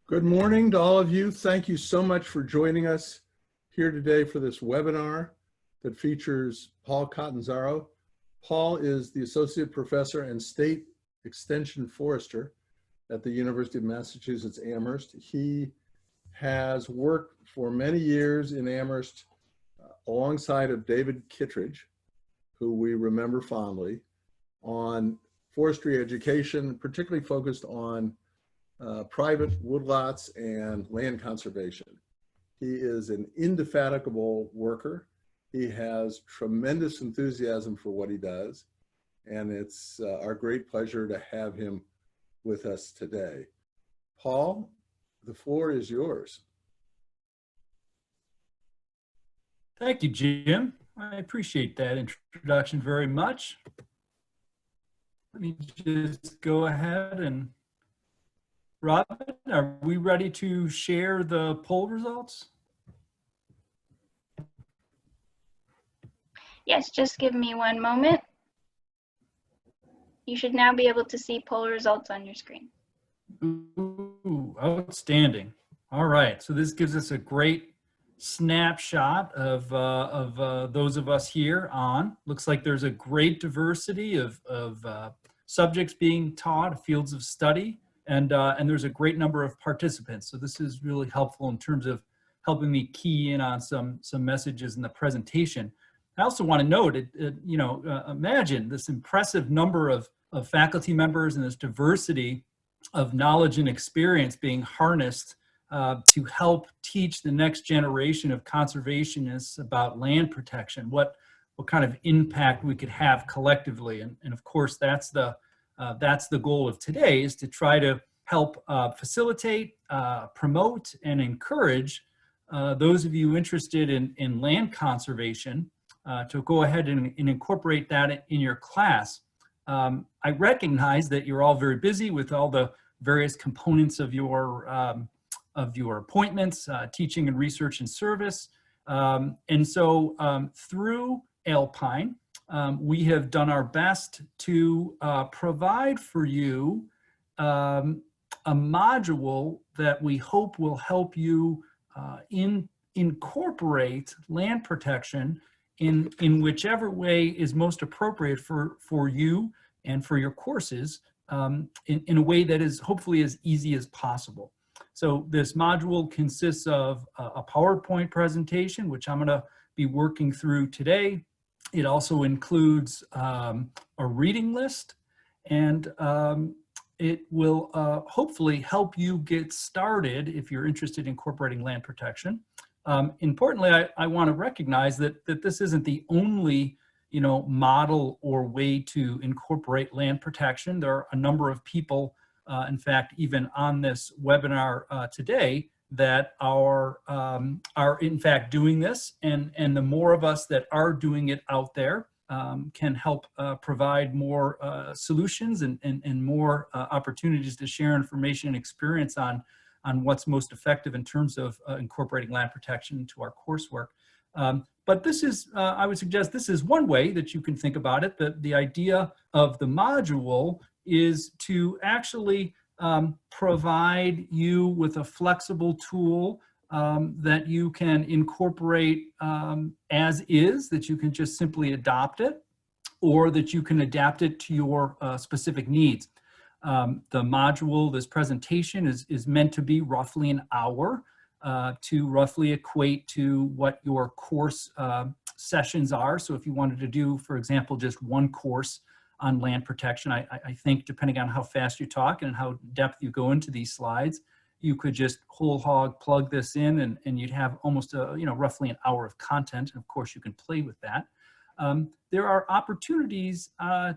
Good morning to all of you. Thank you so much for joining us here today for this webinar that features Paul Catanzaro. Paul is the Associate Professor and State Extension Forester at the University of Massachusetts Amherst. He has worked for many years in Amherst alongside of David Kittredge, who we remember fondly, on forestry education, particularly focused on private woodlots and land conservation. He is an indefatigable worker. He has tremendous enthusiasm for what he does, and it's our great pleasure to have him with us today. Paul, the floor is yours. Thank you, Jim. I appreciate that introduction very much. Let me just go ahead and Robin, are we ready to share the poll results? Yes, just give me one moment. You should now be able to see poll results on your screen. Ooh, outstanding. All right, so this gives us a great snapshot of those of us here on. Looks like there's a great diversity of subjects being taught, fields of study. And there's a great number of participants. So this is really helpful in terms of helping me key in on some messages in the presentation. I also want to note, imagine this impressive number of faculty members and this diversity of knowledge and experience being harnessed to help teach the next generation of conservationists about land protection, what kind of impact we could have collectively. And of course, that's the goal of today, is to try to help facilitate, promote, and encourage those of you interested in land conservation to go ahead and incorporate that in your class. I recognize that you're all very busy with all the various components of your appointments, teaching and research and service. And so through ALPINE, we have done our best to provide for you a module that we hope will help you incorporate land protection in whichever way is most appropriate for you and for your courses in a way that is hopefully as easy as possible. So this module consists of a PowerPoint presentation, which I'm going to be working through today. It also includes a reading list, and it will hopefully help you get started if you're interested in incorporating land protection. Importantly, I want to recognize that this isn't the only model or way to incorporate land protection. There are a number of people, in fact, even on this webinar today, that are in fact doing this, and the more of us that are doing it out there can help provide more solutions and more opportunities to share information and experience on what's most effective in terms of incorporating land protection into our coursework. But this is, I would suggest, this is one way that you can think about it. The idea of the module is to actually provide you with a flexible tool that you can incorporate as is, that you can just simply adopt it, or that you can adapt it to your specific needs. The module, this presentation, is meant to be roughly an hour to roughly equate to what your course sessions are. So if you wanted to do, for example, just one course on land protection, I think depending on how fast you talk and how depth you go into these slides, you could just whole hog plug this in and you'd have almost roughly an hour of content. And of course you can play with that. There are opportunities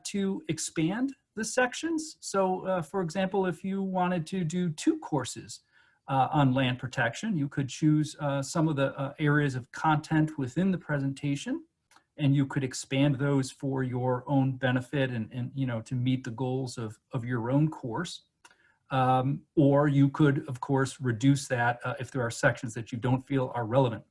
to expand the sections. So for example, if you wanted to do 2 courses on land protection, you could choose some of the areas of content within the presentation, and you could expand those for your own benefit and to meet the goals of your own course. Or you could, of course, reduce that if there are sections that you don't feel are relevant.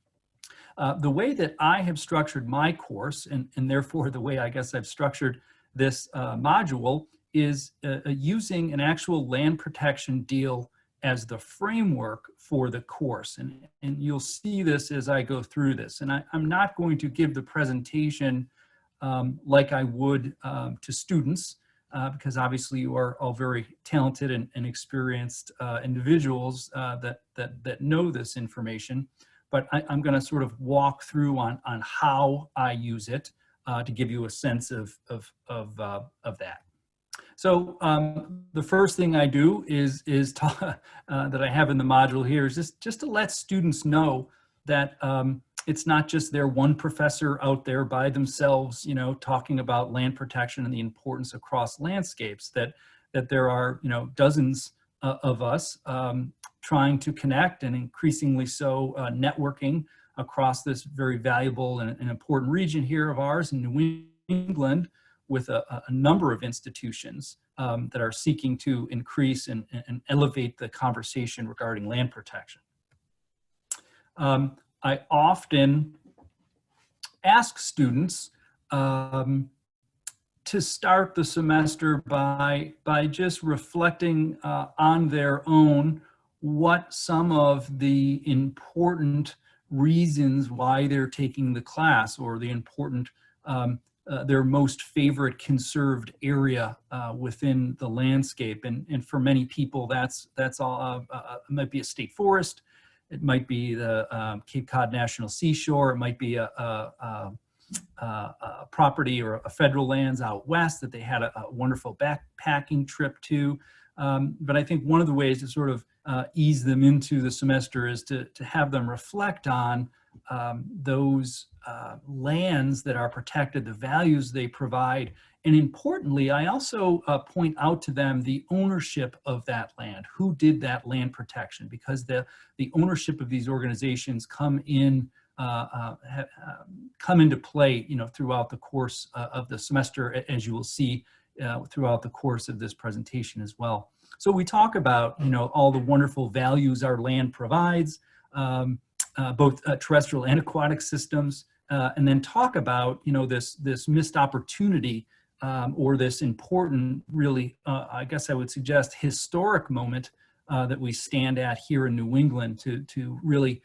The way that I have structured my course, and therefore the way I guess I've structured this module, is using an actual land protection deal as the framework for the course. And you'll see this as I go through this. And I'm not going to give the presentation like I would to students, because obviously you are all very talented and experienced individuals that know this information. But I'm going to sort of walk through on how I use it to give you a sense of that. So the first thing I do is that I have in the module here is just to let students know that it's not just their one professor out there by themselves, you know, talking about land protection and the importance across landscapes, that there are, you know, dozens of us trying to connect, and increasingly so networking across this very valuable and important region here of ours in New England, with a number of institutions that are seeking to increase and elevate the conversation regarding land protection. I often ask students to start the semester by just reflecting on their own what some of the important reasons why they're taking the class, or the important their most favorite conserved area within the landscape. And for many people, that's all. It might be a state forest, it might be the Cape Cod National Seashore, it might be a property or a federal lands out west that they had a wonderful backpacking trip to. But I think one of the ways to sort of ease them into the semester is to have them reflect on those lands that are protected, the values they provide. And importantly, I also point out to them the ownership of that land. Who did that land protection? Because the ownership of these organizations come into play, you know, throughout the course of the semester, as you will see throughout the course of this presentation as well. So we talk about, you know, all the wonderful values our land provides, both terrestrial and aquatic systems, and then talk about, you know, this missed opportunity, or this important, really, I guess I would suggest, historic moment that we stand at here in New England to really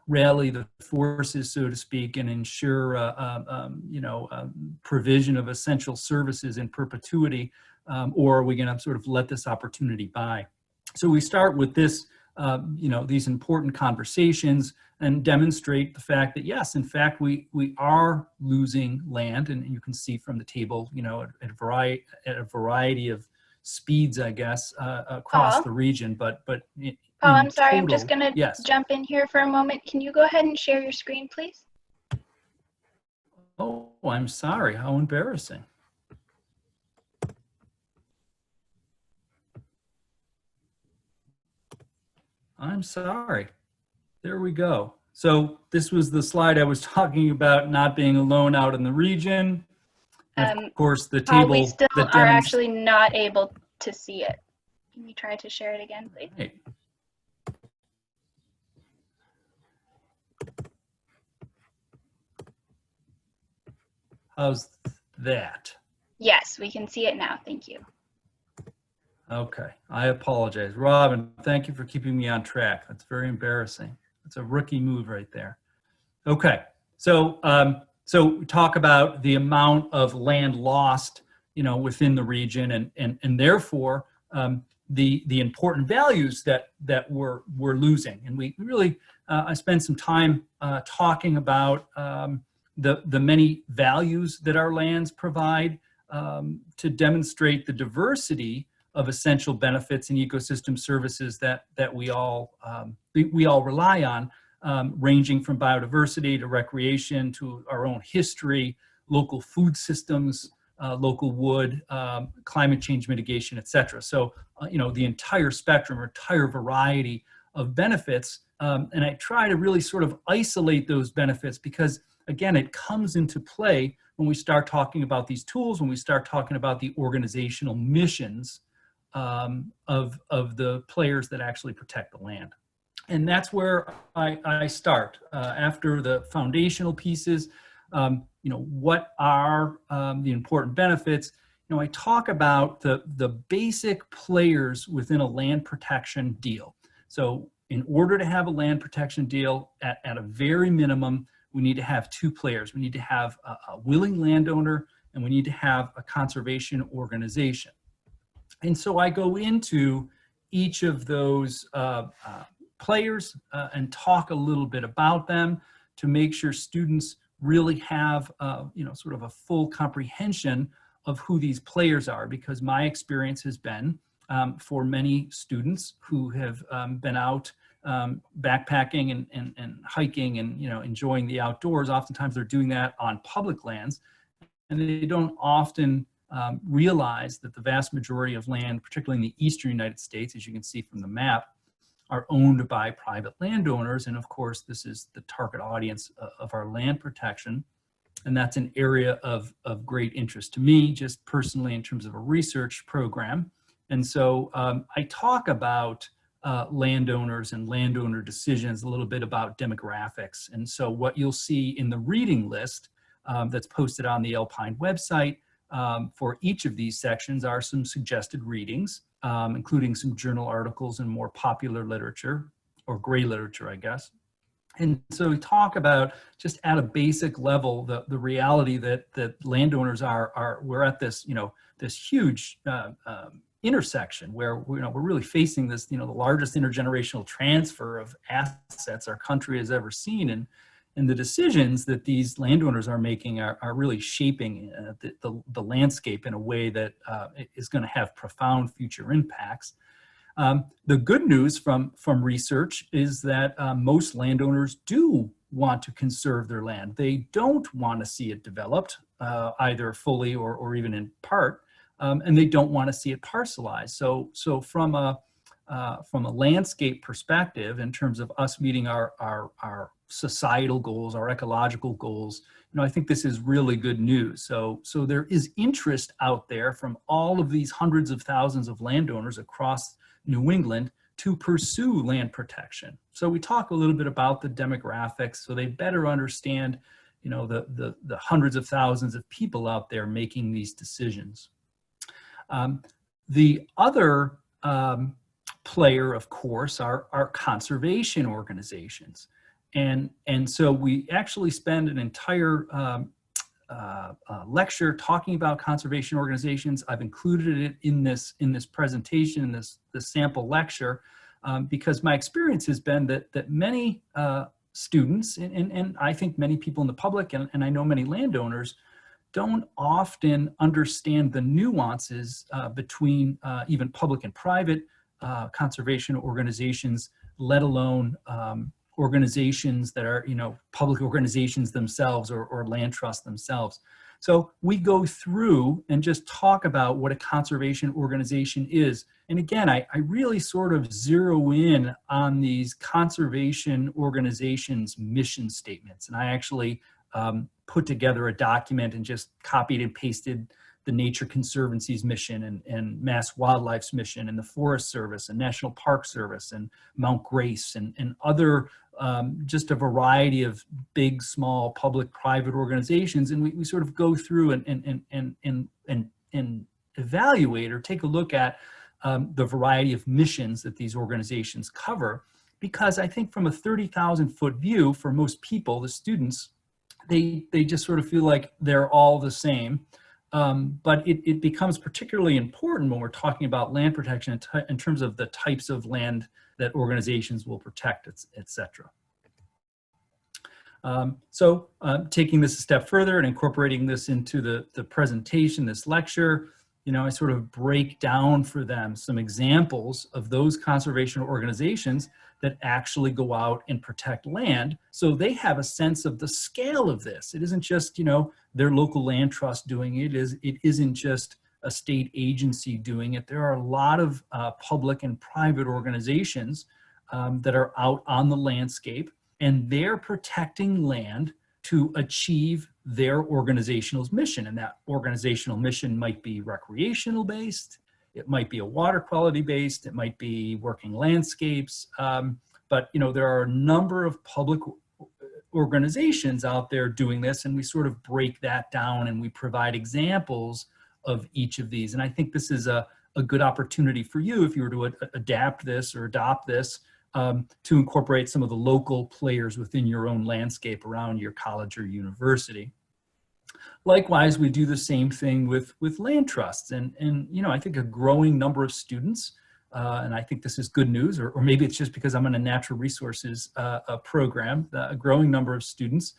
rally the forces, so to speak, and ensure, you know, provision of essential services in perpetuity, or are we going to sort of let this opportunity by? So we start with this, you know, these important conversations, and demonstrate the fact that, yes, in fact, we are losing land, and you can see from the table, you know, at a variety of speeds, I guess, across the region. But Paul, I'm sorry, total, I'm just going to jump in here for a moment. Can you go ahead and share your screen, please? Oh, I'm sorry. How embarrassing. I'm sorry. There we go. So this was the slide I was talking about, not being alone out in the region. And of course, the table. We still are actually not able to see it. Can you try to share it again, please? Right. How's that? Yes, we can see it now. Thank you. Okay, I apologize. Robin, thank you for keeping me on track. That's very embarrassing. That's a rookie move right there. Okay, so so talk about the amount of land lost, you know, within the region, and therefore the important values that we're losing. And we really I spent some time talking about the many values that our lands provide, to demonstrate the diversity of essential benefits and ecosystem services that we all rely on, ranging from biodiversity to recreation to our own history, local food systems, local wood, climate change mitigation, etc. So, you know, the entire spectrum or entire variety of benefits. And I try to really sort of isolate those benefits because, again, it comes into play when we start talking about these tools, when we start talking about the organizational missions of the players that actually protect the land. And that's where I start. After the foundational pieces, you know, what are the important benefits? I talk about the basic players within a land protection deal. So in order to have a land protection deal, at a very minimum, we need to have two players. We need to have a willing landowner, and we need to have a conservation organization. And so I go into each of those players and talk a little bit about them to make sure students really have sort of a full comprehension of who these players are, because my experience has been for many students who have been out backpacking and hiking and enjoying the outdoors. Oftentimes they're doing that on public lands, and they don't often realize that the vast majority of land, particularly in the eastern United States, as you can see from the map, are owned by private landowners. And of course, this is the target audience of our land protection. And that's an area of great interest to me, just personally, in terms of a research program. And so I talk about landowners and landowner decisions, a little bit about demographics. And so what you'll see in the reading list that's posted on the ALPINE website for each of these sections are some suggested readings, including some journal articles and more popular literature, or gray literature, I guess. And so we talk about, just at a basic level, the reality that landowners we're at this, this huge intersection where we're really facing this, the largest intergenerational transfer of assets our country has ever seen. And the decisions that these landowners are making are really shaping the landscape in a way that is going to have profound future impacts. The good news from research is that most landowners do want to conserve their land. They don't want to see it developed, either fully or even in part, and they don't want to see it parcelized. So from a landscape perspective, in terms of us meeting our societal goals, our ecological goals, I think this is really good news. So there is interest out there from all of these hundreds of thousands of landowners across New England to pursue land protection. So we talk a little bit about the demographics so they better understand, the hundreds of thousands of people out there making these decisions. The other player, of course, are conservation organizations. And so we actually spend an entire lecture talking about conservation organizations. I've included it in this presentation, in this sample lecture, because my experience has been that many students, and I think many people in the public, and I know many landowners, don't often understand the nuances between even public and private conservation organizations, let alone organizations that are, public organizations themselves or land trusts themselves. So we go through and just talk about what a conservation organization is. And again, I really sort of zero in on these conservation organizations' mission statements. And I actually put together a document and just copied and pasted the Nature Conservancy's mission and Mass Wildlife's mission and the Forest Service and National Park Service and Mount Grace and other just a variety of big, small, public, private organizations. And we sort of go through and evaluate or take a look at the variety of missions that these organizations cover. Because I think from a 30,000-foot view, for most people, the students, they just sort of feel like they're all the same. But it becomes particularly important when we're talking about land protection in terms of the types of land that organizations will protect, et cetera. So taking this a step further and incorporating this into the presentation, this lecture, I sort of break down for them some examples of those conservation organizations that actually go out and protect land, so they have a sense of the scale of this. It isn't just, their local land trust doing it. It isn't just a state agency doing it. There are a lot of public and private organizations that are out on the landscape, and they're protecting land to achieve their organizational mission. And that organizational mission might be recreational based, it might be a water quality based, it might be working landscapes. But there are a number of public organizations out there doing this, and we sort of break that down and we provide examples of each of these. And I think this is a good opportunity for you, if you were to adapt this or adopt this, to incorporate some of the local players within your own landscape around your college or university. Likewise, we do the same thing with land trusts. And you know, I think a growing number of students, and I think this is good news, or maybe it's just because I'm in a natural resources program, a growing number of students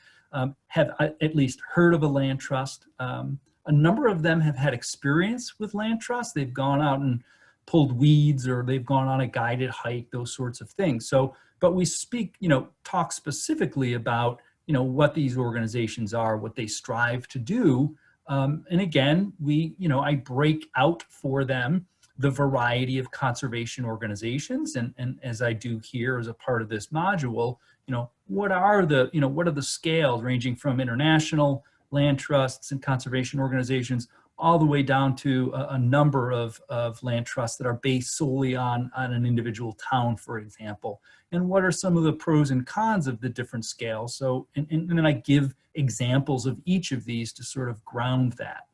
have at least heard of a land trust. A number of them have had experience with land trusts. They've gone out and pulled weeds, or they've gone on a guided hike, those sorts of things. So, but we speak, you know, talk specifically about, you know, what these organizations are, what they strive to do. And again, you know, I break out for them the variety of conservation organizations. And as I do here as a part of this module, you know, what are the scales ranging from international land trusts and conservation organizations all the way down to a number of land trusts that are based solely on an individual town, for example. And what are some of the pros and cons of the different scales? So, and then I give examples of each of these to sort of ground that.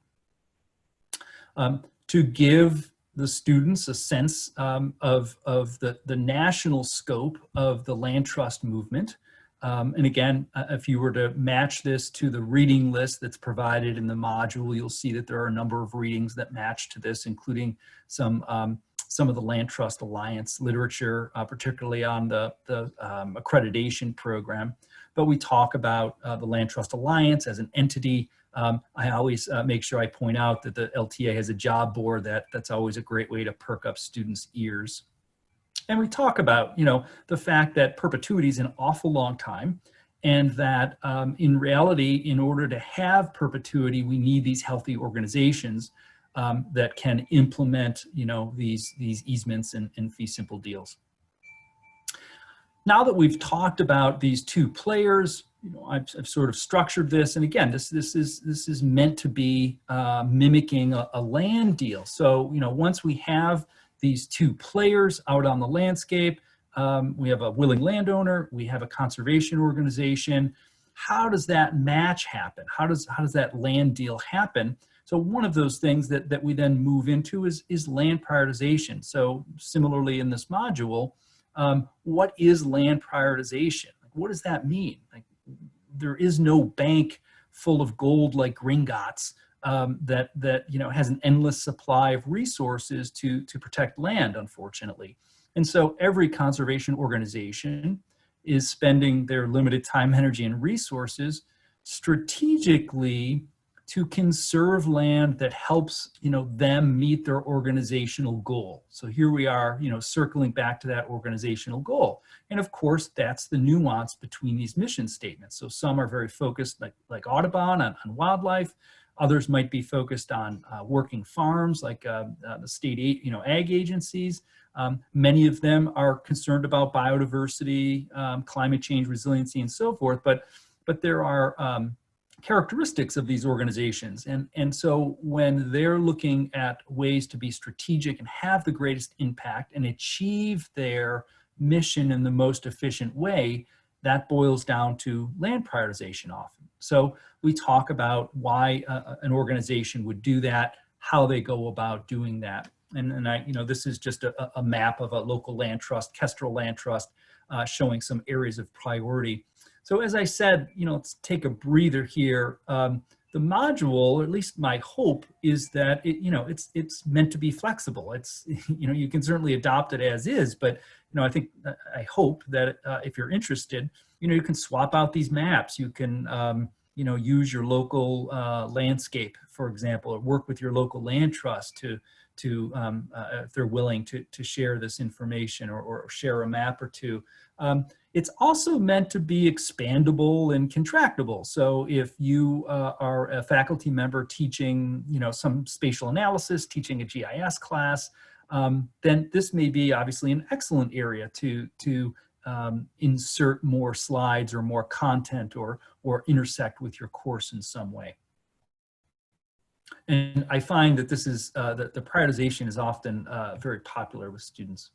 To give the students a sense of the national scope of the land trust movement. And again, if you were to match this to the reading list that's provided in the module, you'll see that there are a number of readings that match to this, including some of the Land Trust Alliance literature, particularly on the accreditation program. But we talk about the Land Trust Alliance as an entity. I always make sure I point out that the LTA has a job board. That's always a great way to perk up students' ears. And we talk about, you know, the fact that perpetuity is an awful long time, and that in reality, in order to have perpetuity, we need these healthy organizations that can implement, you know, these easements and fee simple deals. Now that we've talked about these two players, you know, I've sort of structured this, and again, this is meant to be mimicking a land deal. So, you know, once we have these two players out on the landscape, we have a willing landowner, we have a conservation organization. How does that match happen? How does that land deal happen? So one of those things that we then move into is land prioritization. So similarly in this module, what is land prioritization? Like, what does that mean? Like, there is no bank full of gold like Gringotts that you know has an endless supply of resources to protect land, unfortunately. And so every conservation organization is spending their limited time, energy, and resources strategically to conserve land that helps, you know, them meet their organizational goal. So here we are, you know, circling back to that organizational goal. And of course, that's the nuance between these mission statements. So some are very focused, like Audubon, on wildlife. Others might be focused on working farms, like the state, you know, ag agencies. Many of them are concerned about biodiversity, climate change, resiliency, and so forth. But there are characteristics of these organizations. And so when they're looking at ways to be strategic and have the greatest impact and achieve their mission in the most efficient way, that boils down to land prioritization often. So we talk about why an organization would do that, how they go about doing that. And I, you know, this is just a map of a local land trust, Kestrel Land Trust, showing some areas of priority. So as I said, you know, let's take a breather here. The module, or at least my hope, is that it's meant to be flexible. It's, you know, you can certainly adopt it as is, but you know, I hope that if you're interested, you know, you can swap out these maps. You can you know, use your local landscape, for example, or work with your local land trust to if they're willing to share this information or share a map or two. It's also meant to be expandable and contractable. So if you are a faculty member teaching, you know, some spatial analysis, teaching a GIS class, then this may be obviously an excellent area to insert more slides or more content or intersect with your course in some way. And I find that this is that the prioritization is often very popular with students.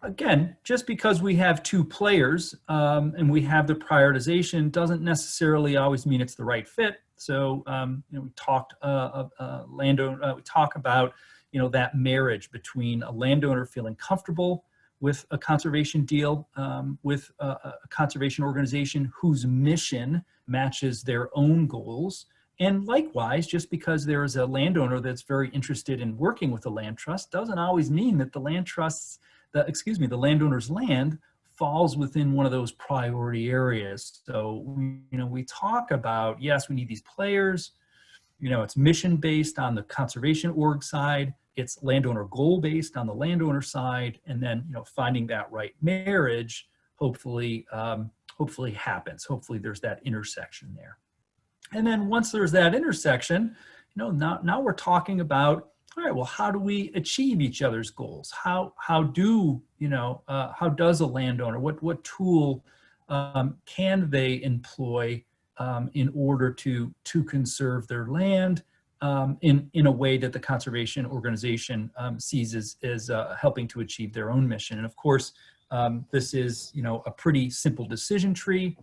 Again, just because we have two players and we have the prioritization doesn't necessarily always mean it's the right fit. So, we talked we talk about, that marriage between a landowner feeling comfortable with a conservation deal, with a conservation organization whose mission matches their own goals. And likewise, just because there is a landowner that's very interested in working with the land trust doesn't always mean that the the landowner's land falls within one of those priority areas. So, we talk about, yes, we need these players. It's mission based on the conservation org side. It's landowner goal based on the landowner side. And then, finding that right marriage, hopefully happens. Hopefully there's that intersection there. And then once there's that intersection, now we're talking about, all right, well, how do we achieve each other's goals? How does a landowner, what tool can they employ in order to conserve their land in a way that the conservation organization sees as helping to achieve their own mission? And of course, this is a pretty simple decision tree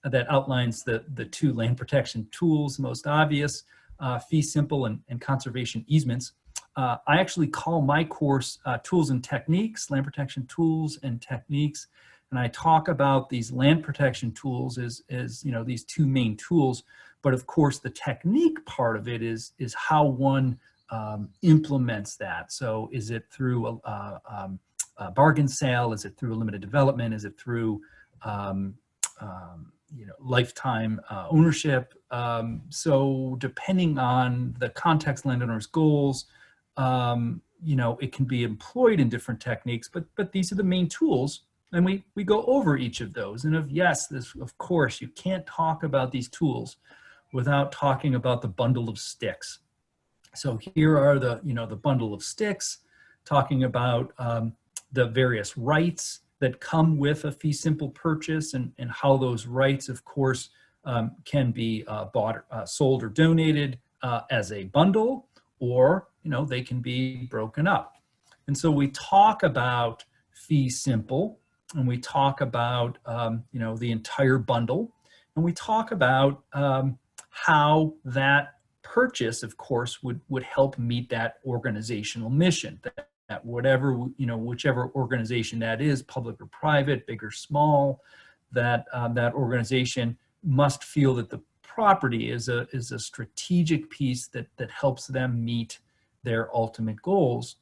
that outlines the two land protection tools, most obvious, fee simple and conservation easements. I actually call my course Tools and Techniques, Land Protection Tools and Techniques. And I talk about these land protection tools as these two main tools. But of course, the technique part of it is how one implements that. So is it through a bargain sale? Is it through a limited development? Is it through lifetime ownership? So depending on the context, landowner's goals, it can be employed in different techniques, but these are the main tools. And we go over each of those. And of course, you can't talk about these tools without talking about the bundle of sticks. So here are the bundle of sticks, talking about the various rights that come with a fee simple purchase and how those rights, of course, can be bought, sold, or donated as a bundle, or they can be broken up. And so we talk about fee simple, and we talk about the entire bundle, and we talk about how that purchase, of course, would help meet that organizational mission. That whichever organization that is, public or private, big or small, that organization must feel that the property is a strategic piece that helps them meet their ultimate goals,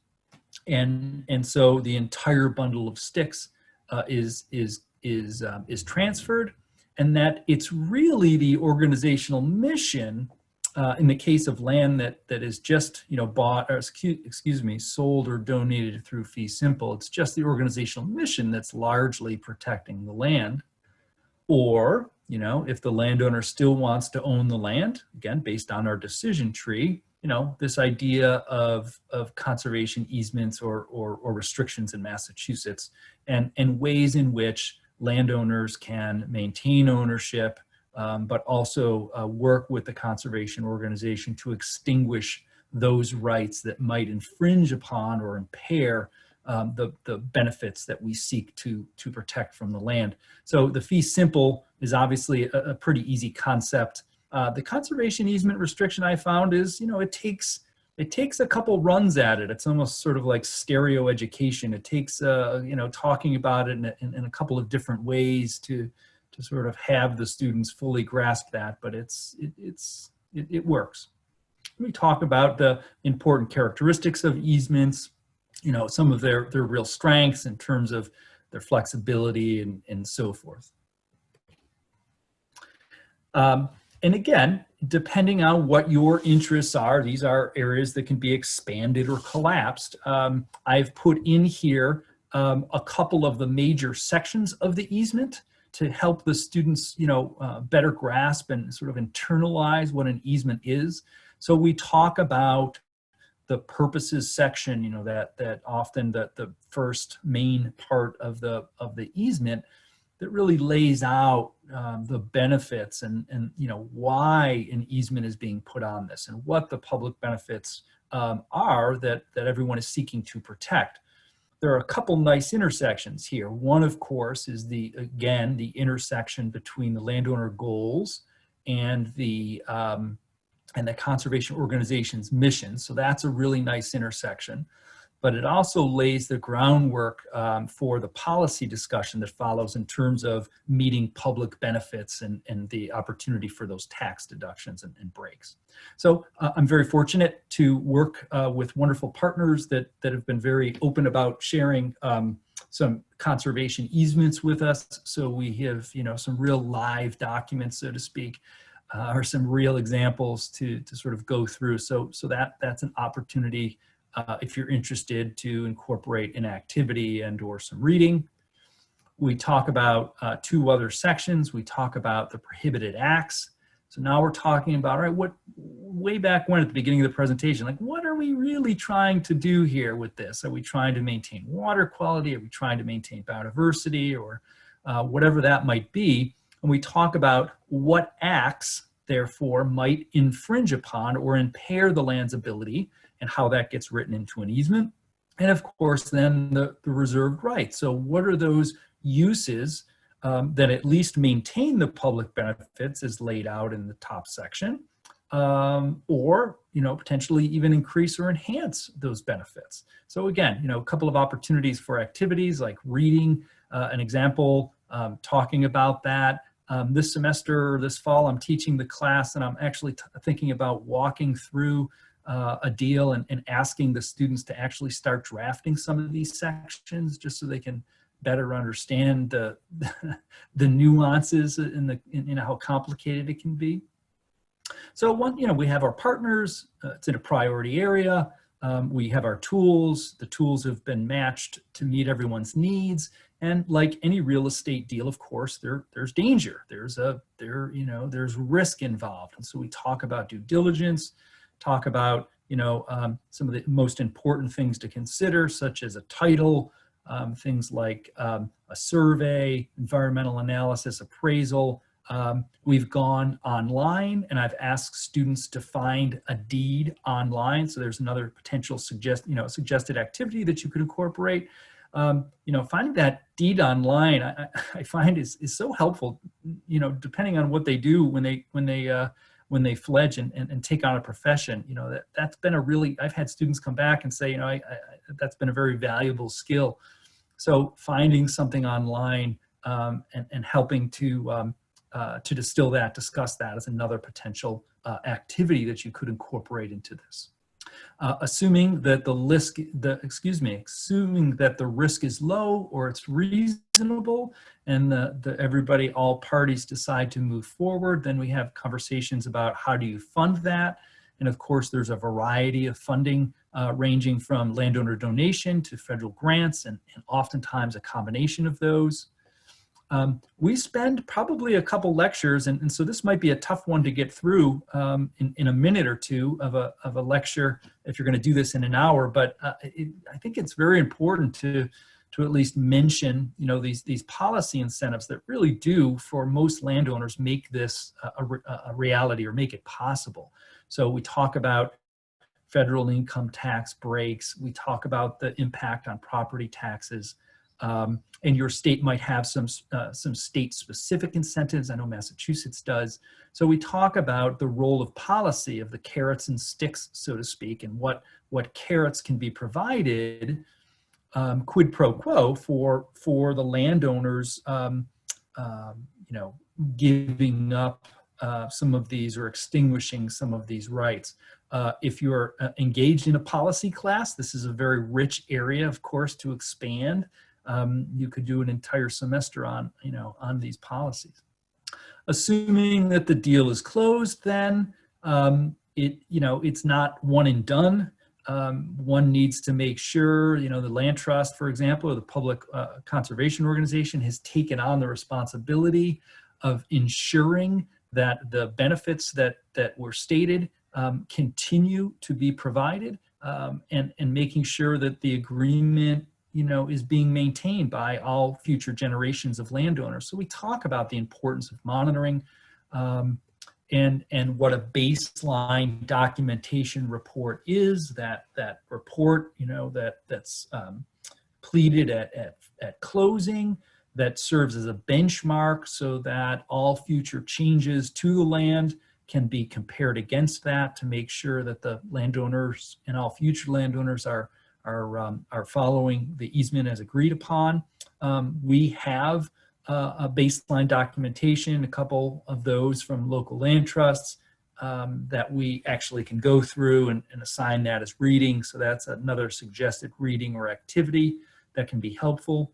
and so the entire bundle of sticks is transferred, and that it's really the organizational mission. In the case of land that is just bought, or sold or donated through fee simple, it's just the organizational mission that's largely protecting the land. Or if the landowner still wants to own the land, again based on our decision tree, this idea of conservation easements or restrictions in Massachusetts, and ways in which landowners can maintain ownership, but also work with the conservation organization to extinguish those rights that might infringe upon or impair the benefits that we seek to protect from the land. So the fee simple is obviously a pretty easy concept. The conservation easement restriction, I found, is it takes a couple runs at it. It's almost sort of like stereo education. It takes talking about it in a couple of different ways to sort of have the students fully grasp that, but it works. We talk about the important characteristics of easements, some of their real strengths in terms of their flexibility and so forth. And again, depending on what your interests are, these are areas that can be expanded or collapsed. I've put in here a couple of the major sections of the easement to help the students, better grasp and sort of internalize what an easement is. So we talk about the purposes section, that often the first main part of the easement that really lays out the benefits and why an easement is being put on this and what the public benefits are that everyone is seeking to protect. There are a couple nice intersections here. One, of course, is the intersection between the landowner goals and the and the conservation organization's mission. So that's a really nice intersection. But it also lays the groundwork for the policy discussion that follows in terms of meeting public benefits and the opportunity for those tax deductions and breaks. So I'm very fortunate to work with wonderful partners that have been very open about sharing some conservation easements with us. So we have, some real live documents, so to speak, or some real examples to sort of go through. So that's an opportunity if you're interested to incorporate an activity and or some reading. We talk about 2 other sections. We talk about the prohibited acts. So now we're talking about, all right, way back when at the beginning of the presentation, like what are we really trying to do here with this? Are we trying to maintain water quality? Are we trying to maintain biodiversity, or whatever that might be? And we talk about what acts, therefore, might infringe upon or impair the land's ability, and how that gets written into an easement. And of course, then the reserved rights. So what are those uses that at least maintain the public benefits as laid out in the top section, or potentially even increase or enhance those benefits. So again, a couple of opportunities for activities like reading an example, talking about that. This semester, this fall, I'm teaching the class, and I'm actually thinking about walking through a deal and asking the students to actually start drafting some of these sections, just so they can better understand the nuances and how complicated it can be. So we have our partners. It's in a priority area. We have our tools. The tools have been matched to meet everyone's needs. And like any real estate deal, of course, there's danger. There's risk involved. And so we talk about due diligence, talk about some of the most important things to consider, such as a title, things like a survey, environmental analysis, appraisal. We've gone online, and I've asked students to find a deed online. So there's another potential suggested activity that you could incorporate. Finding that deed online, I find is so helpful. Depending on what they do when they fledge and take on a profession, that's been I've had students come back and say, that's been a very valuable skill. So finding something online and helping to distill that, discuss that is another potential activity that you could incorporate into this. Assuming that the risk is low or it's reasonable, and all parties decide to move forward, then we have conversations about how do you fund that. And of course, there's a variety of funding ranging from landowner donation to federal grants, and oftentimes a combination of those. We spend probably a couple lectures, and so this might be a tough one to get through in a minute or two of a lecture if you're going to do this in an hour. But I think it's very important to at least mention, these policy incentives that really do, for most landowners, make this a reality or make it possible. So we talk about federal income tax breaks. We talk about the impact on property taxes. And your state might have some state-specific incentives. I know Massachusetts does. So we talk about the role of policy, of the carrots and sticks, so to speak, and what carrots can be provided, quid pro quo, for the landowners, giving up some of these or extinguishing some of these rights. If you're engaged in a policy class, this is a very rich area, of course, to expand. You could do an entire semester on these policies. Assuming that the deal is closed, then it's not one and done. One needs to make sure, the land trust, for example, or the public conservation organization has taken on the responsibility of ensuring that the benefits that were stated continue to be provided, and making sure that the agreement is being maintained by all future generations of landowners. So we talk about the importance of monitoring and what a baseline documentation report is. That report, that's pleaded at closing, that serves as a benchmark so that all future changes to the land can be compared against that to make sure that the landowners and all future landowners are following the easement as agreed upon. We have a baseline documentation, a couple of those from local land trusts that we actually can go through and assign that as reading. So that's another suggested reading or activity that can be helpful.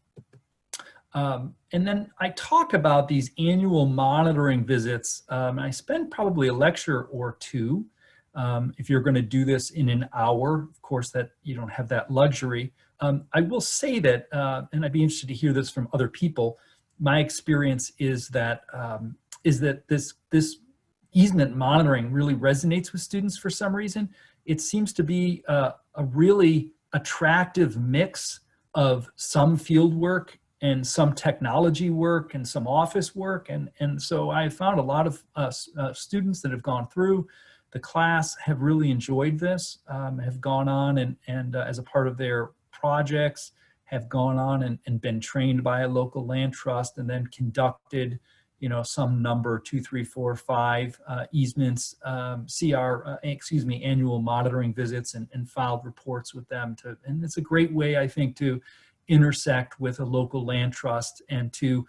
And then I talk about these annual monitoring visits. I spend probably a lecture or two. If you're going to do this in an hour, of course, that you don't have that luxury. I will say that, and I'd be interested to hear this from other people. My experience is that this easement monitoring really resonates with students for some reason. It seems to be a really attractive mix of some field work and some technology work and some office work. And so I found a lot of students that have gone through the class have really enjoyed this, have gone on and as a part of their projects, have gone on and been trained by a local land trust and then conducted, some number, 2, 3, 4, 5 easements, annual monitoring visits and filed reports with them. And it's a great way, I think, to intersect with a local land trust and to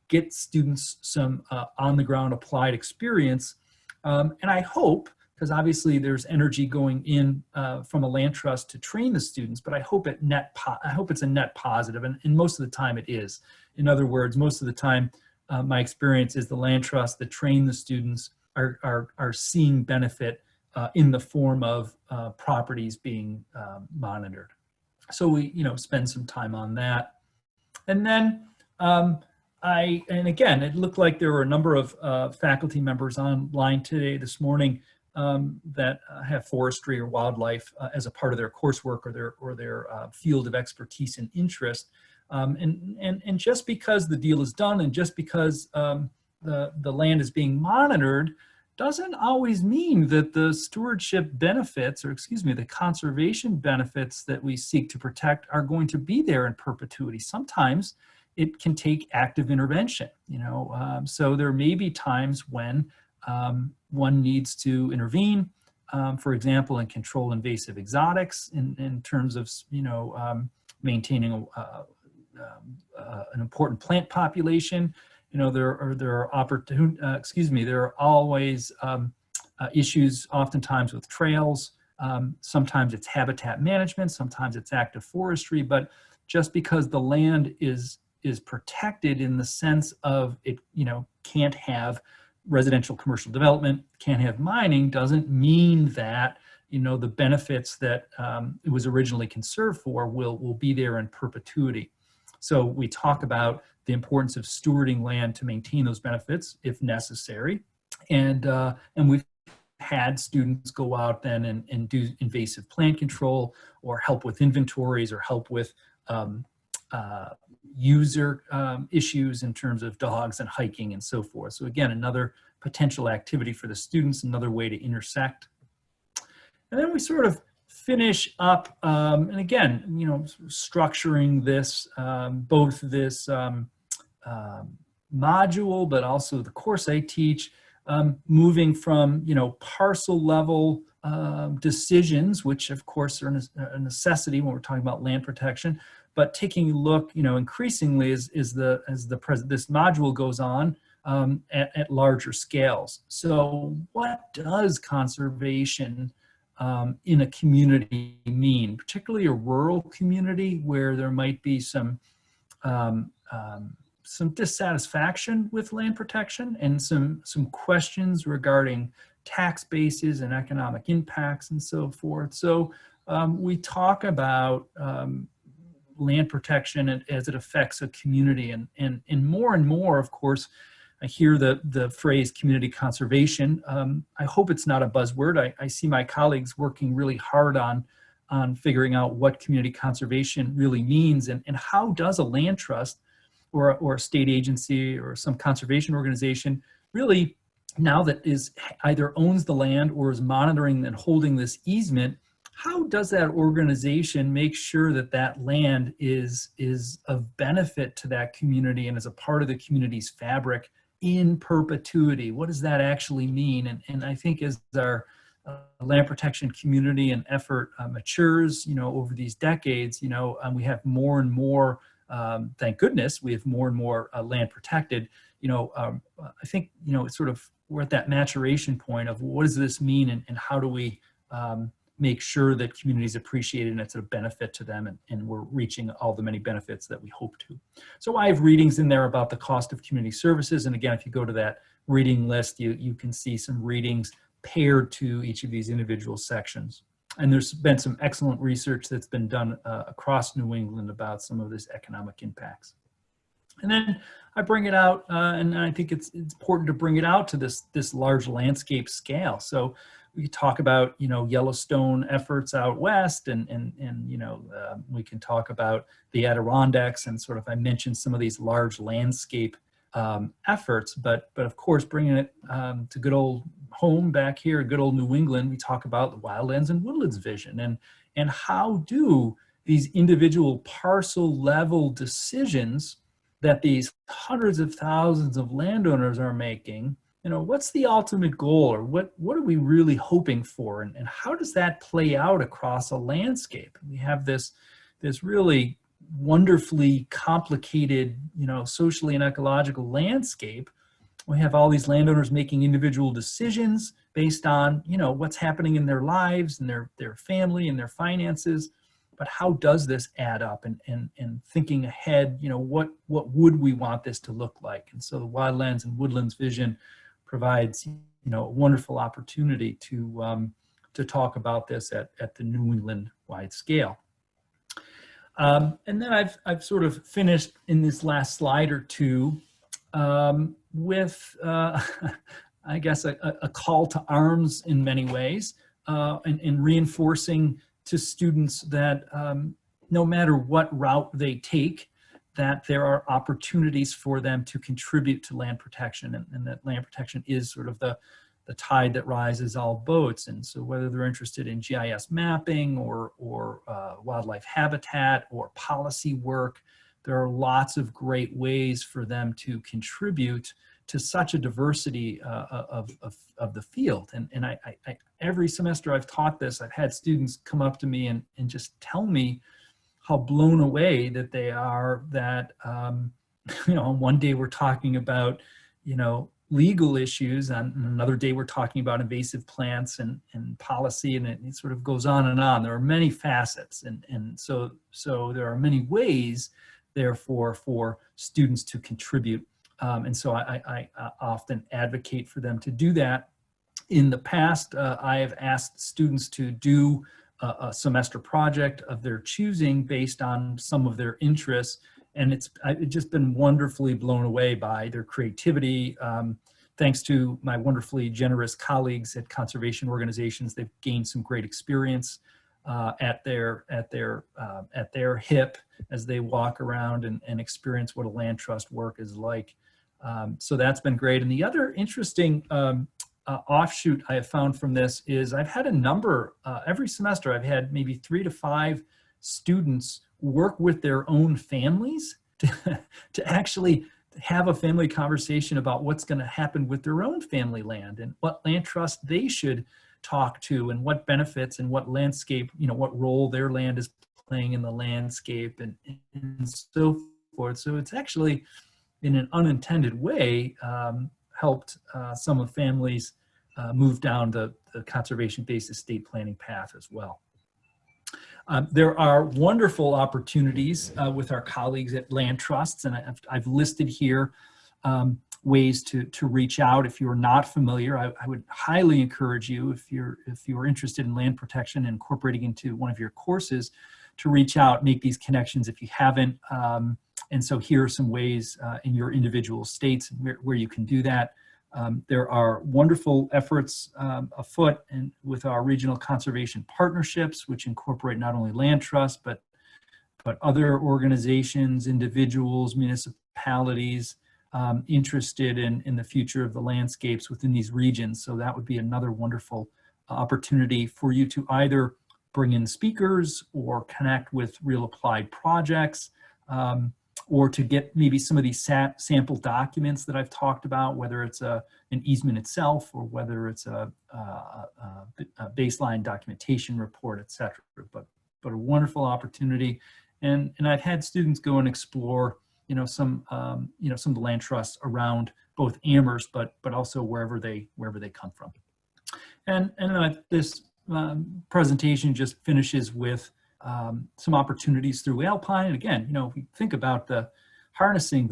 get students some on-the-ground applied experience. And I hope, because obviously there's energy going in from a land trust to train the students, but I hope it's a net positive, and most of the time it is. In other words, most of the time, my experience is the land trusts that train the students are seeing benefit in the form of properties being monitored. So we, spend some time on that. And then and again, it looked like there were a number of faculty members online today, this morning, that have forestry or wildlife as a part of their coursework or their field of expertise and interest. And just because the deal is done and just because the land is being monitored doesn't always mean that the stewardship benefits, or the conservation benefits that we seek to protect are going to be there in perpetuity. Sometimes it can take active intervention, so there may be times when one needs to intervene, for example, and control invasive exotics in terms of, maintaining an important plant population. There are always issues oftentimes with trails. Sometimes it's habitat management, sometimes it's active forestry, but just because the land is protected in the sense of it, can't have residential commercial development, can't have mining, doesn't mean that, the benefits that it was originally conserved for will be there in perpetuity. So we talk about the importance of stewarding land to maintain those benefits if necessary. And we've had students go out then and do invasive plant control or help with inventories or help with user issues in terms of dogs and hiking and so forth. So again, another potential activity for the students, another way to intersect. And then we sort of finish up, and again, structuring this, both this module, but also the course I teach, moving from, parcel level decisions, which of course are a necessity when we're talking about land protection, but taking a look, increasingly as this module goes on, at larger scales. So what does conservation in a community mean, particularly a rural community where there might be some dissatisfaction with land protection and some questions regarding tax bases and economic impacts and so forth. So we talk about land protection as it affects a community, and more, of course, I hear the phrase community conservation. I hope it's not a buzzword. I see my colleagues working really hard on figuring out what community conservation really means and how does a land trust or a state agency or some conservation organization really, now that is either owns the land or is monitoring and holding this easement, how does that organization make sure that that land is of benefit to that community and is a part of the community's fabric in perpetuity. What does that actually mean? And I think as our land protection community and effort matures, over these decades, we have more and more, thank goodness, we have more and more land protected. I think, it's sort of, we're at that maturation point of what does this mean, and how do we make sure that communities appreciate it and it's a benefit to them, and we're reaching all the many benefits that we hope to. So I have readings in there about the cost of community services. And again, if you go to that reading list, you can see some readings paired to each of these individual sections. And there's been some excellent research that's been done across New England about some of this economic impacts. And then I bring it out, and I think it's important to bring it out to this large landscape scale. So we talk about, Yellowstone efforts out west, and we can talk about the Adirondacks, and sort of, I mentioned some of these large landscape efforts, but of course, bringing it to good old home back here, good old New England, we talk about the wildlands and woodlands vision, and how do these individual parcel level decisions that these hundreds of thousands of landowners are making, what's the ultimate goal, or what are we really hoping for, and how does that play out across a landscape? We have this really wonderfully complicated, socially and ecological landscape. We have all these landowners making individual decisions based on, what's happening in their lives and their family and their finances. But how does this add up? And thinking ahead, what would we want this to look like? And so the Wildlands and Woodlands vision provides, a wonderful opportunity to talk about this at the New England wide scale. And then I've sort of finished in this last slide or two with, I guess, a call to arms in many ways, and reinforcing to students that no matter what route they take, that there are opportunities for them to contribute to land protection, and that land protection is sort of the tide that rises all boats. And so whether they're interested in GIS mapping or wildlife habitat or policy work, there are lots of great ways for them to contribute to such a diversity of the field. And I every semester I've taught this, I've had students come up to me and just tell me how blown away that they are that, one day we're talking about, legal issues, and another day we're talking about invasive plants and policy, and it sort of goes on and on. There are many facets, and so there are many ways, therefore, for students to contribute. And so I often advocate for them to do that. In the past, I have asked students to do a semester project of their choosing based on some of their interests. And I've just been wonderfully blown away by their creativity. Thanks to my wonderfully generous colleagues at conservation organizations, they've gained some great experience at their hip as they walk around and experience what a land trust work is like. So that's been great. And the other interesting offshoot I have found from this is I've had a number, every semester I've had maybe 3 to 5 students work with their own families to actually have a family conversation about what's going to happen with their own family land and what land trust they should talk to, and what benefits and what landscape, what role their land is playing in the landscape, and so forth. So it's actually, in an unintended way, helped some of the families move down the conservation-based estate planning path as well. There are wonderful opportunities with our colleagues at land trusts, and I've listed here ways to reach out. If you're not familiar, I would highly encourage you, if you're interested in land protection and incorporating into one of your courses, to reach out, make these connections if you haven't. And so here are some ways in your individual states where you can do that. There are wonderful efforts afoot and with our regional conservation partnerships, which incorporate not only land trust, but other organizations, individuals, municipalities interested in the future of the landscapes within these regions. So that would be another wonderful opportunity for you to either bring in speakers or connect with real applied projects, or to get maybe some of these sample documents that I've talked about, whether it's an easement itself or whether it's a baseline documentation report, et cetera. But a wonderful opportunity. And I've had students go and explore, some of the land trusts around both Amherst, but also wherever they come from. And this presentation just finishes with some opportunities through ALPINE. And again, if we think about harnessing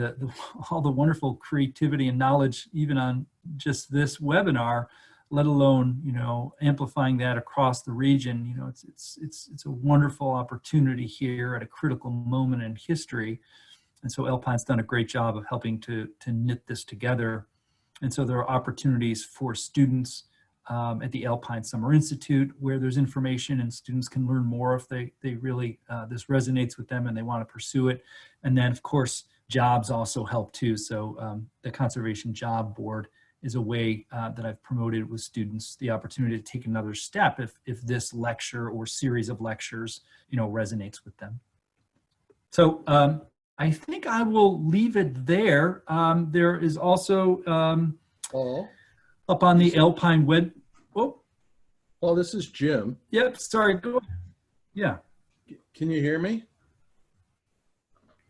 all the wonderful creativity and knowledge, even on just this webinar, let alone, amplifying that across the region, it's a wonderful opportunity here at a critical moment in history. And so ALPINE's done a great job of helping to knit this together. And so there are opportunities for students at the ALPINE Summer Institute, where there's information and students can learn more if they really, this resonates with them and they want to pursue it. And then, of course, jobs also help too. So the Conservation Job Board is a way that I've promoted with students the opportunity to take another step if this lecture or series of lectures, resonates with them. So I think I will leave it there. There is also Paul? up on the ALPINE web. Oh, Paul, this is Jim. yep. Sorry. Go. Yeah, Can you hear me?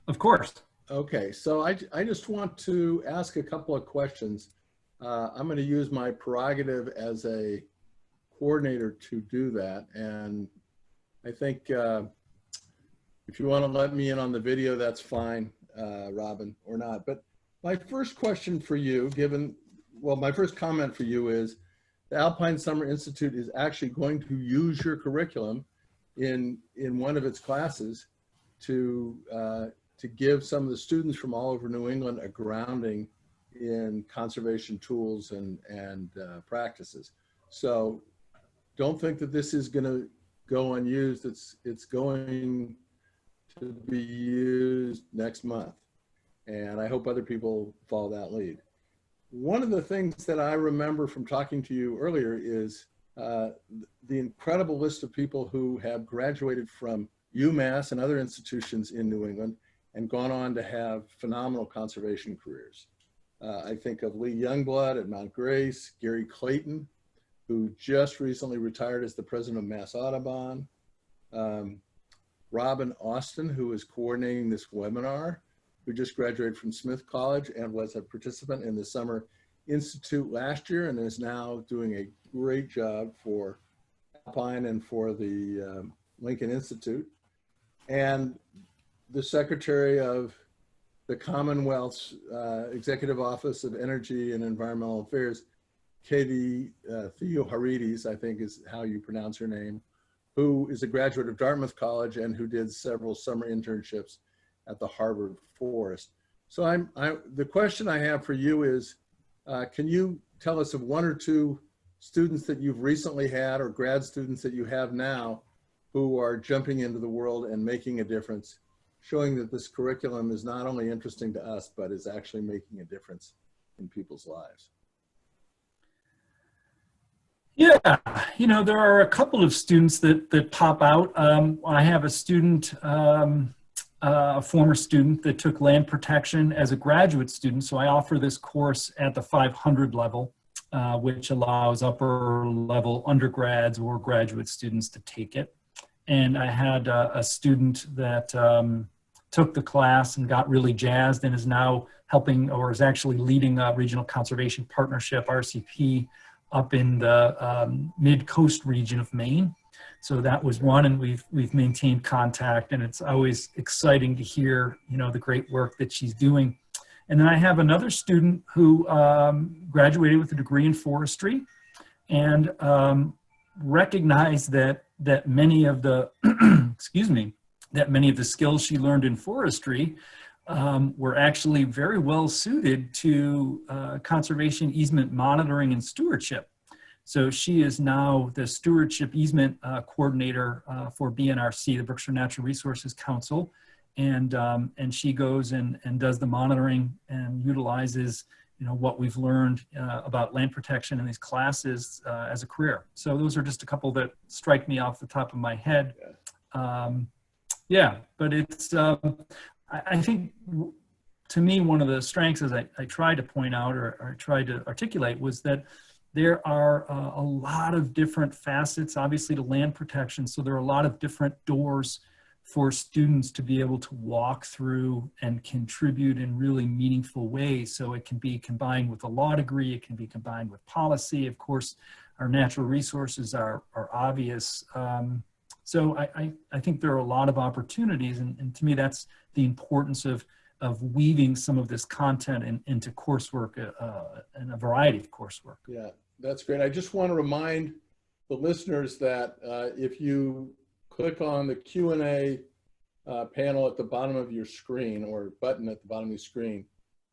of course. Okay, so I just want to ask a couple of questions. I'm going to use my prerogative as a coordinator to do that. And I think if you want to let me in on the video, that's fine, Robin, or not. But my first question for you, my first comment for you is the ALPINE Summer Institute is actually going to use your curriculum in one of its classes to give some of the students from all over New England a grounding in conservation tools and practices. So don't think that this is going to go unused. It's going to be used next month. And I hope other people follow that lead. One of the things that I remember from talking to you earlier is the incredible list of people who have graduated from UMass and other institutions in New England and gone on to have phenomenal conservation careers. I think of Lee Youngblood at Mount Grace, Gary Clayton, who just recently retired as the president of Mass Audubon, Robin Austin, who is coordinating this webinar, who just graduated from Smith College and was a participant in the Summer Institute last year and is now doing a great job for ALPINE and for the Lincoln Institute. And the Secretary of the Commonwealth's Executive Office of Energy and Environmental Affairs, Katie Theoharides, I think is how you pronounce her name, who is a graduate of Dartmouth College and who did several summer internships at the Harvard Forest. So the question I have for you is, can you tell us of one or two students that you've recently had or grad students that you have now who are jumping into the world and making a difference, showing that this curriculum is not only interesting to us, but is actually making a difference in people's lives? Yeah, there are a couple of students that pop out. I have a student, a former student that took land protection as a graduate student. So I offer this course at the 500 level, which allows upper level undergrads or graduate students to take it. And I had a student that took the class and got really jazzed and is now helping, or is actually leading a regional conservation partnership, RCP, up in the mid-coast region of Maine. So that was one, and we've maintained contact, and it's always exciting to hear, the great work that she's doing. And then I have another student who graduated with a degree in forestry and recognized that many of the, excuse me, that many of the skills she learned in forestry were actually very well suited to conservation, easement monitoring, and stewardship. So she is now the stewardship easement coordinator for BNRC, the Berkshire Natural Resources Council, and she goes and does the monitoring and utilizes what we've learned about land protection in these classes as a career. So those are just a couple that strike me off the top of my head. Yeah, but it's I think to me, one of the strengths, as I tried to point out or tried to articulate, was that there are a lot of different facets, obviously, to land protection. So there are a lot of different doors for students to be able to walk through and contribute in really meaningful ways. So it can be combined with a law degree, it can be combined with policy. Of course, our natural resources are obvious. So I think there are a lot of opportunities, and to me, that's the importance of weaving some of this content into coursework, and a variety of coursework. Yeah, that's great. I just want to remind the listeners that if you click on the Q&A panel at the bottom of your screen, or button at the bottom of your screen,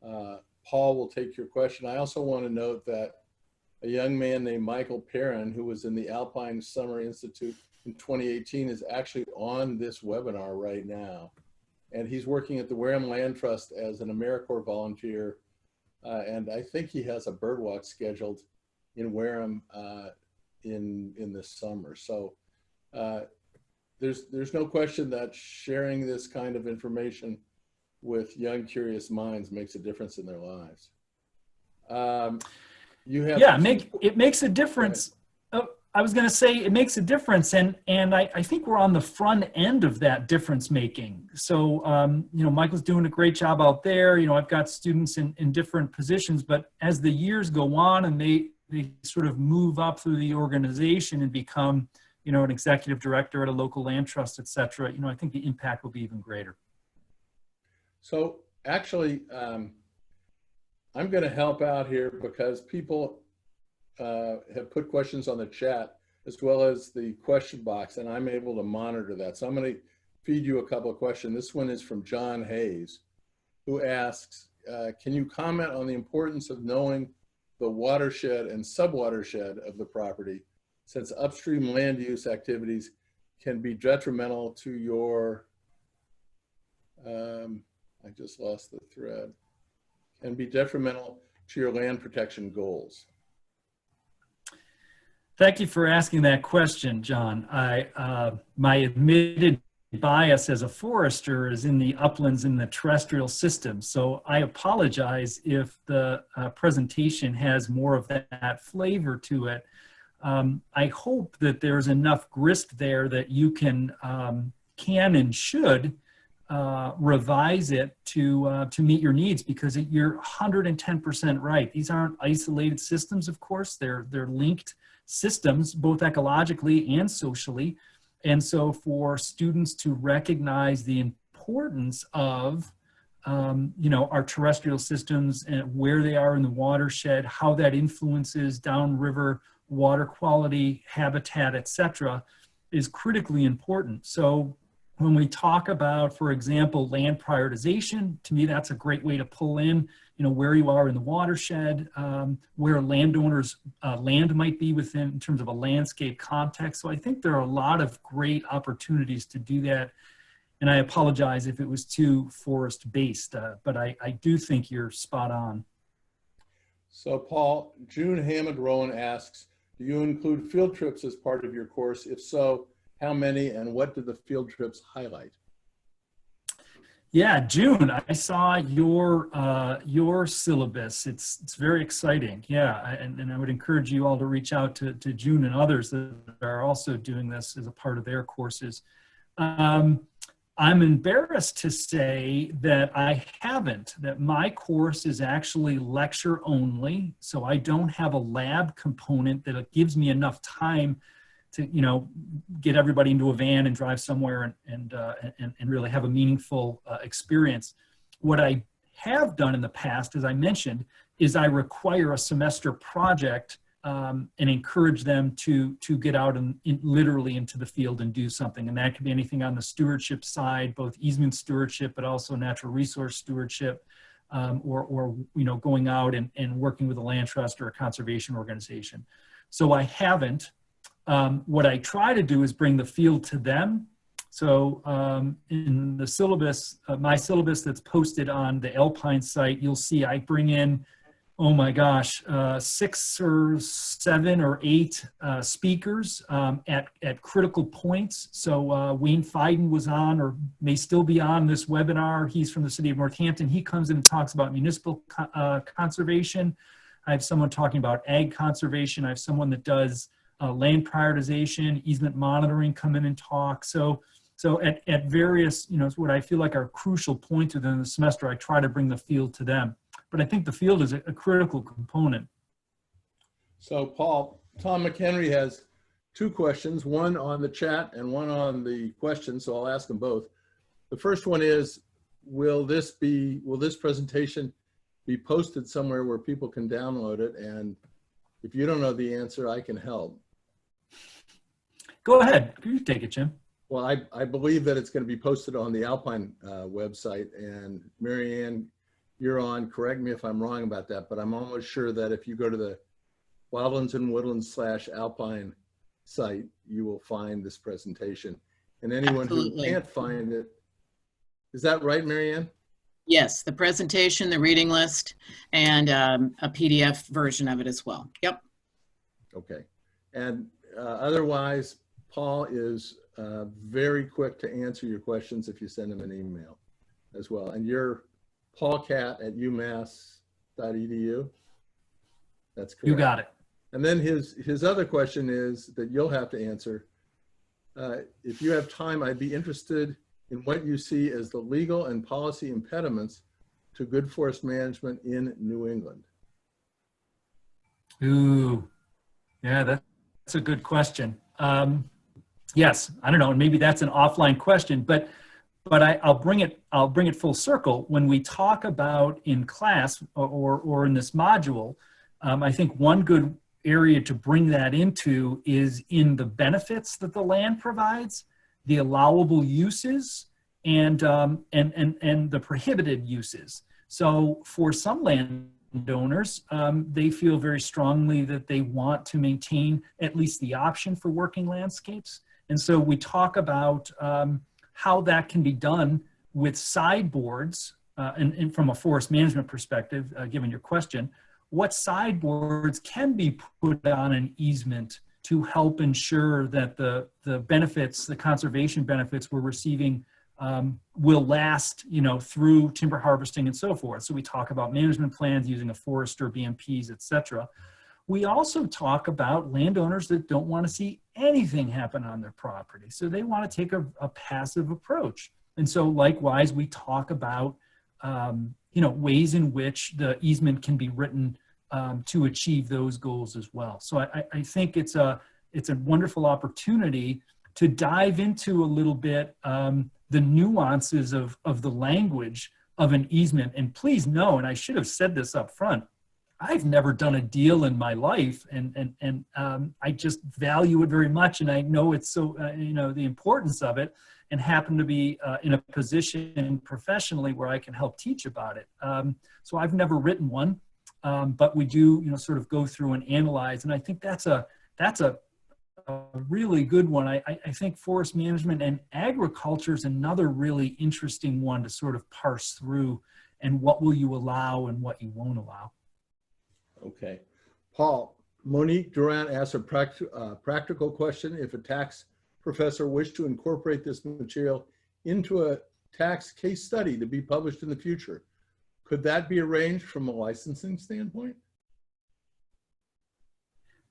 Paul will take your question. I also want to note that a young man named Michael Perrin, who was in the ALPINE Summer Institute in 2018, is actually on this webinar right now. And he's working at the Wareham Land Trust as an AmeriCorps volunteer. And I think he has a birdwalk scheduled in Wareham in this summer. So there's no question that sharing this kind of information with young, curious minds makes a difference in their lives. It makes a difference. I was going to say it makes a difference, and I think we're on the front end of that difference making. So Michael's doing a great job out there. I've got students in different positions, but as the years go on and they sort of move up through the organization and become an executive director at a local land trust, et cetera, I think the impact will be even greater. So actually, I'm going to help out here because people have put questions on the chat as well as the question box, and I'm able to monitor that. So I'm going to feed you a couple of questions. This one is from John Hayes, who asks, can you comment on the importance of knowing the watershed and subwatershed of the property, since upstream land use activities can be detrimental to your, I just lost the thread, can be detrimental to your land protection goals? Thank you for asking that question, John. My admitted bias as a forester is in the uplands and the terrestrial system. So I apologize if the presentation has more of that flavor to it. I hope that there's enough grist there that you can and should revise it to meet your needs, because you're 110% right. These aren't isolated systems, of course. They're linked systems, both ecologically and socially. And so for students to recognize the importance of our terrestrial systems and where they are in the watershed, how that influences downriver water quality, habitat, et cetera, is critically important. So when we talk about, for example, land prioritization, to me, that's a great way to pull in, where you are in the watershed, where landowners' land might be within in terms of a landscape context. So I think there are a lot of great opportunities to do that. And I apologize if it was too forest-based, but I do think you're spot on. So Paul, June Hammond Rowan asks, do you include field trips as part of your course? If so, how many, and what do the field trips highlight? Yeah, June, I saw your syllabus. It's very exciting. Yeah, and I would encourage you all to reach out to June and others that are also doing this as a part of their courses. I'm embarrassed to say that that my course is actually lecture only. So I don't have a lab component that gives me enough time to, get everybody into a van and drive somewhere and really have a meaningful experience. What I have done in the past, as I mentioned, is I require a semester project and encourage them to get out and literally into the field and do something. And that could be anything on the stewardship side, both easement stewardship, but also natural resource stewardship, or going out and working with a land trust or a conservation organization. So I haven't. What I try to do is bring the field to them. So in the syllabus, my syllabus that's posted on the ALPINE site, you'll see I bring in oh my gosh, 6 or 7 or 8 speakers at critical points. So Wayne Fiden was on, or may still be on, this webinar. He's from the city of Northampton. He comes in and talks about municipal conservation. I have someone talking about ag conservation. I have someone that does land prioritization, easement monitoring come in and talk. So at various, what I feel like are crucial points within the semester, I try to bring the field to them. But I think the field is a critical component. So Paul, Tom McHenry has 2 questions, one on the chat and one on the question, so I'll ask them both. The first one is, will this presentation be posted somewhere where people can download it? And if you don't know the answer, I can help. Go ahead, you take it, Jim. Well, I believe that it's going to be posted on the ALPINE website, and Mary Ann, you're on, correct me if I'm wrong about that, but I'm almost sure that if you go to the Wildlands and Woodlands /Alpine site, you will find this presentation. And anyone Absolutely. who can't find it, is that right, Mary Ann? Yes, the presentation, the reading list, and a PDF version of it as well. Yep. Okay. And otherwise, Paul is very quick to answer your questions if you send him an email as well. And you're paulcat@umass.edu. That's correct. You got it. And then his other question is that you'll have to answer. If you have time, I'd be interested in what you see as the legal and policy impediments to good forest management in New England. Ooh, yeah, that's a good question. Yes, I don't know, and maybe that's an offline question, but I'll bring it full circle. When we talk about in class or in this module, I think one good area to bring that into is in the benefits that the land provides, the allowable uses, and the prohibited uses. So for some landowners, they feel very strongly that they want to maintain at least the option for working landscapes. And so we talk about how that can be done with sideboards, and from a forest management perspective, given your question, what sideboards can be put on an easement to help ensure that the benefits, the conservation benefits we're receiving will last, through timber harvesting and so forth. So we talk about management plans using a forester, BMPs, et cetera. We also talk about landowners that don't want to see anything happen on their property. So they want to take a passive approach. And so likewise, we talk about, ways in which the easement can be written to achieve those goals as well. So I think it's a wonderful opportunity to dive into a little bit the nuances of the language of an easement. And please know, and I should have said this up front, I've never done a deal in my life, and I just value it very much, and I know it's so the importance of it, and happen to be in a position professionally where I can help teach about it. So I've never written one, but we do sort of go through and analyze, and I think that's a really good one. I think forest management and agriculture is another really interesting one to sort of parse through, and what will you allow and what you won't allow. Okay. Paul, Monique Durant asked a practical question. If a tax professor wished to incorporate this material into a tax case study to be published in the future, could that be arranged from a licensing standpoint?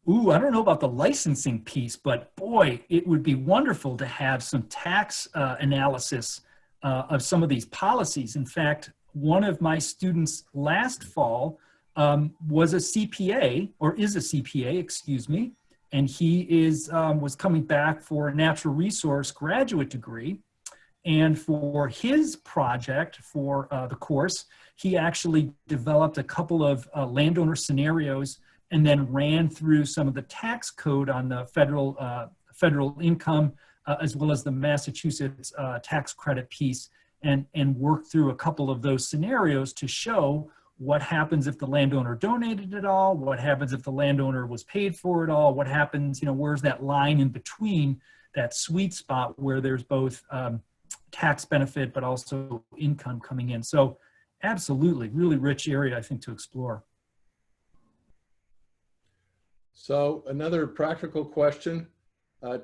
Ooh, I don't know about the licensing piece, but boy, it would be wonderful to have some tax analysis of some of these policies. In fact, one of my students last fall was a CPA, or is a CPA, excuse me, and he was coming back for a natural resource graduate degree. And for his project for the course, he actually developed a couple of landowner scenarios and then ran through some of the tax code on the federal income, as well as the Massachusetts tax credit piece, and worked through a couple of those scenarios to show what happens if the landowner donated it all, what happens if the landowner was paid for it all, what happens, where's that line in between, that sweet spot where there's both tax benefit but also income coming in. So absolutely, really rich area, I think, to explore. So another practical question.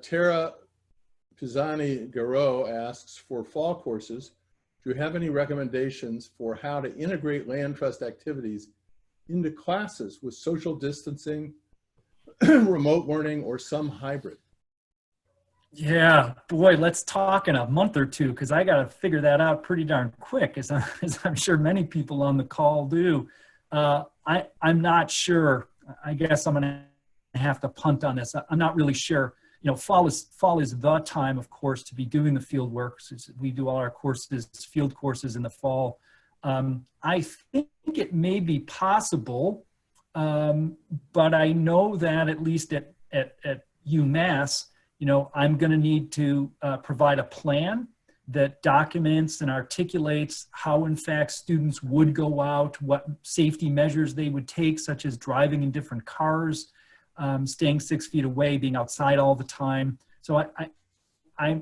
Tara Pisani-Garot asks, for fall courses, do you have any recommendations for how to integrate land trust activities into classes with social distancing, remote learning, or some hybrid? Yeah, boy, let's talk in a month or two, because I got to figure that out pretty darn quick, as I'm sure many people on the call do. I'm not sure. I guess I'm going to have to punt on this. I'm not really sure. You know, fall is the time, of course, to be doing the field work. We do all our courses, field courses in the fall. I think it may be possible, but I know that at least at UMass, you know, I'm going to need to provide a plan that documents and articulates how, in fact, students would go out, what safety measures they would take, such as driving in different cars, staying 6 feet away, being outside all the time. So I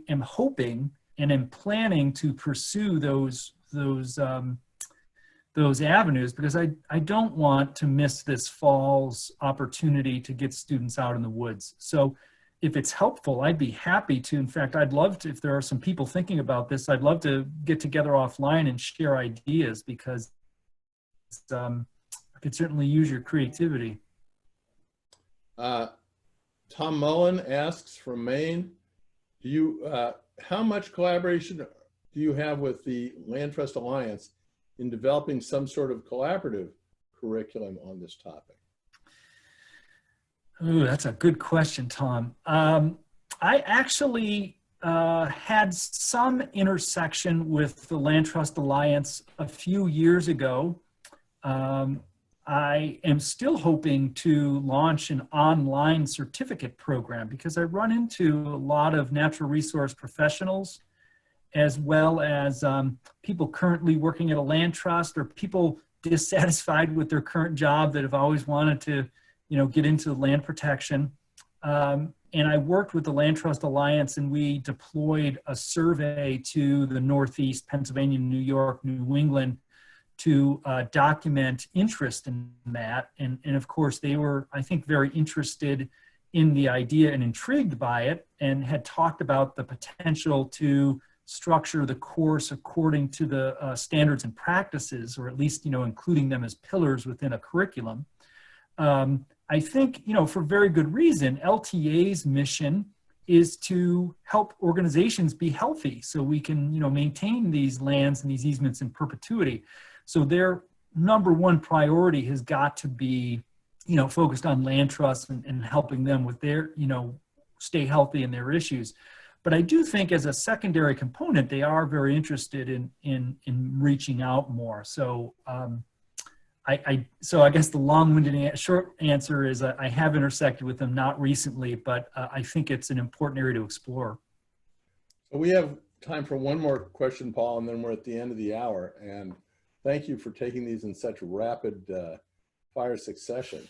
am hoping and am planning to pursue those avenues, because I don't want to miss this fall's opportunity to get students out in the woods. So if it's helpful, I'd be happy to. In fact, I'd love to, if there are some people thinking about this, I'd love to get together offline and share ideas, because I could certainly use your creativity. Tom Mullen asks from Maine, how much collaboration do you have with the Land Trust Alliance in developing some sort of collaborative curriculum on this topic? Ooh, that's a good question, Tom. I actually had some intersection with the Land Trust Alliance a few years ago. I am still hoping to launch an online certificate program, because I run into a lot of natural resource professionals, as well as people currently working at a land trust, or people dissatisfied with their current job that have always wanted to, you know, get into land protection. And I worked with the Land Trust Alliance, and we deployed a survey to the Northeast, Pennsylvania, New York, New England, to document interest in that. And of course, they were, I think, very interested in the idea and intrigued by it, and had talked about the potential to structure the course according to the standards and practices, or at least, you know, including them as pillars within a curriculum. I think, you know, for very good reason, LTA's mission is to help organizations be healthy, so we can, you know, maintain these lands and these easements in perpetuity. So their number one priority has got to be, you know, focused on land trusts and helping them with their, you know, stay healthy in their issues. But I do think, as a secondary component, they are very interested in reaching out more. So so I guess the long-winded short answer is I have intersected with them, not recently, but I think it's an important area to explore. So we have time for one more question, Paul, and then we're at the end of the hour. And thank you for taking these in such rapid fire succession.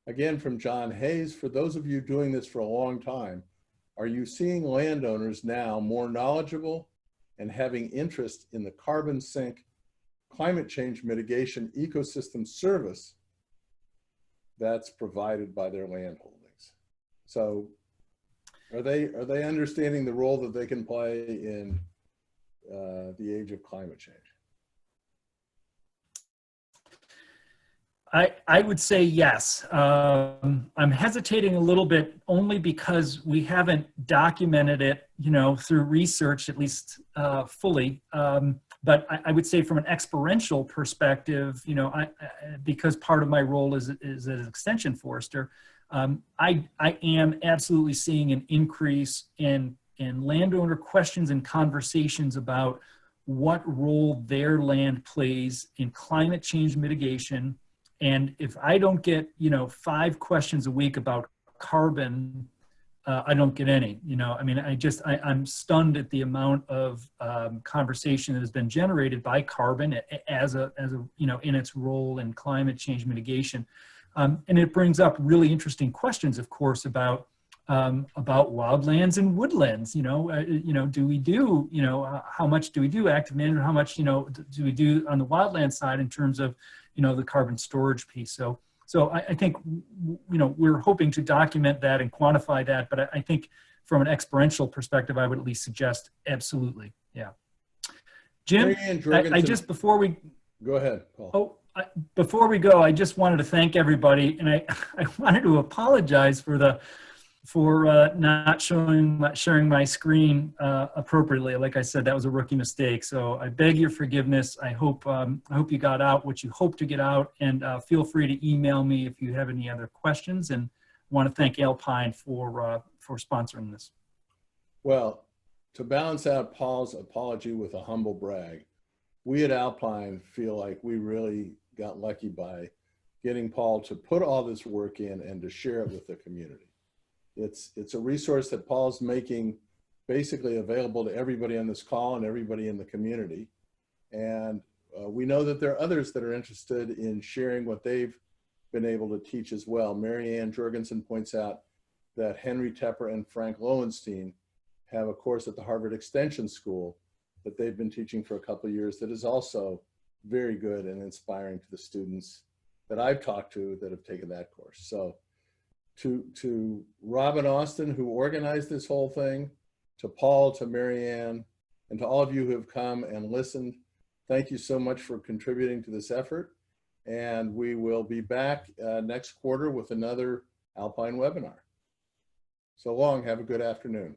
Again, from John Hayes, for those of you doing this for a long time, are you seeing landowners now more knowledgeable and having interest in the carbon sink climate change mitigation ecosystem service that's provided by their land holdings? So are they understanding the role that they can play in the age of climate change? I would say yes. I'm hesitating a little bit, only because we haven't documented it, you know, through research, at least fully. But I would say, from an experiential perspective, you know, because part of my role is an extension forester, I am absolutely seeing an increase in landowner questions and conversations about what role their land plays in climate change mitigation. And if I don't get, you know, 5 questions a week about carbon, I don't get any. You know, I mean, I'm stunned at the amount of conversation that has been generated by carbon as a you know, in its role in climate change mitigation. And it brings up really interesting questions, of course, about wildlands and woodlands. You know, do we do, you know, how much do we do active management? How much, you know, do we do on the wildland side in terms of, you know, the carbon storage piece? So So I think, we're hoping to document that and quantify that, but I think from an experiential perspective, I would at least suggest absolutely. Yeah. Jim, Mary Ann Jorgensen- before we, Go ahead, Paul. before we go, I just wanted to thank everybody, and I wanted to apologize for not sharing my screen appropriately. Like I said, that was a rookie mistake. So I beg your forgiveness. I hope you got out what you hope to get out, and feel free to email me if you have any other questions. And I want to thank ALPINE for sponsoring this. Well, to balance out Paul's apology with a humble brag, we at ALPINE feel like we really got lucky by getting Paul to put all this work in and to share it with the community. It's a resource that Paul's making basically available to everybody on this call and everybody in the community. And we know that there are others that are interested in sharing what they've been able to teach as well. Mary Ann Jorgensen points out that Henry Tepper and Frank Lowenstein have a course at the Harvard Extension School that they've been teaching for a couple of years that is also very good and inspiring to the students that I've talked to that have taken that course. So to Robin Austin, who organized this whole thing, to Paul, to Mary Ann, and to all of you who have come and listened, thank you so much for contributing to this effort. And we will be back next quarter with another ALPINE webinar. So long, have a good afternoon.